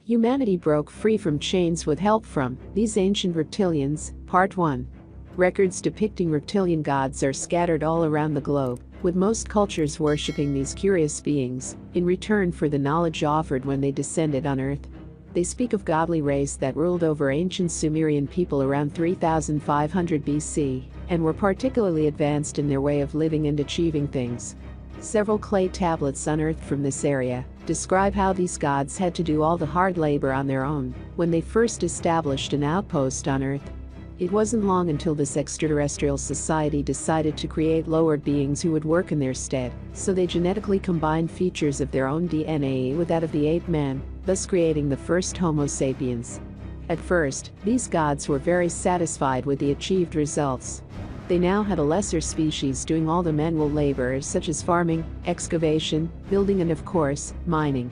Humanity broke free from chains with help from these ancient reptilians. Part 1. Records depicting reptilian gods are scattered all around the globe, with most cultures worshipping these curious beings in return for the knowledge offered when they descended on Earth. They speak of godly race that ruled over ancient Sumerian people around 3500 BC and were particularly advanced in their way of living and achieving things. Several clay tablets unearthed from this area describe how these gods had to do all the hard labor on their own when they first established an outpost on Earth. It wasn't long until this extraterrestrial society decided to create lower beings who would work in their stead, so they genetically combined features of their own DNA with that of the ape man, thus creating the first Homo sapiens. At first, these gods were very satisfied with the achieved results. They now had a lesser species doing all the manual labor such as farming, excavation, building and of course, mining.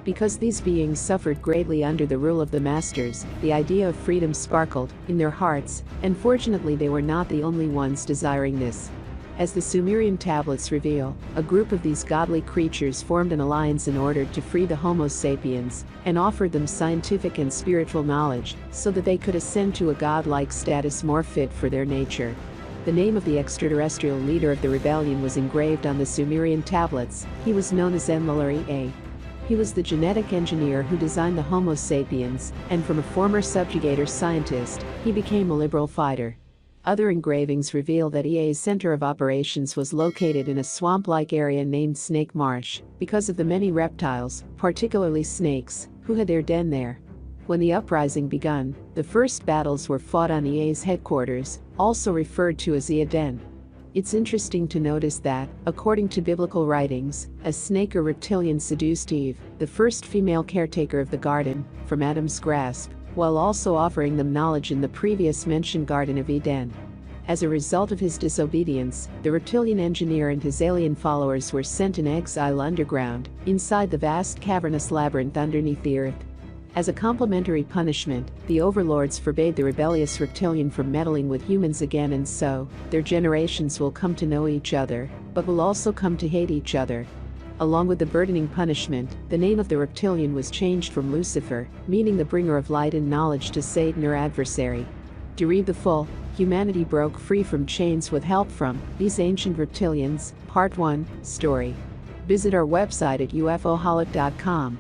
Because these beings suffered greatly under the rule of the masters, the idea of freedom sparkled in their hearts, and fortunately they were not the only ones desiring this. As the Sumerian tablets reveal, a group of these godly creatures formed an alliance in order to free the Homo sapiens and offered them scientific and spiritual knowledge so that they could ascend to a godlike status more fit for their nature. The name of the extraterrestrial leader of the rebellion was engraved on the Sumerian tablets. He was known as Enlil. He was the genetic engineer who designed the Homo sapiens, and from a former subjugator scientist, he became a liberal fighter. Other engravings reveal that EA's center of operations was located in a swamp-like area named Snake Marsh, because of the many reptiles, particularly snakes, who had their den there. When the uprising begun, the first battles were fought on EA's headquarters, also referred to as Eden. It's interesting to notice that, according to biblical writings, a snake or reptilian seduced Eve, the first female caretaker of the garden, from Adam's grasp, while also offering them knowledge in the previous mentioned Garden of Eden. As a result of his disobedience, the reptilian engineer and his alien followers were sent in exile underground, inside the vast cavernous labyrinth underneath the earth. As a complementary punishment, the overlords forbade the rebellious reptilian from meddling with humans again, and so, their generations will come to know each other, but will also come to hate each other. Along with the burdening punishment, the name of the reptilian was changed from Lucifer, meaning the bringer of light and knowledge, to Satan or adversary. To read the full, Humanity Broke Free from Chains with Help from These Ancient Reptilians, Part 1, story, visit our website at UfoHolic.com.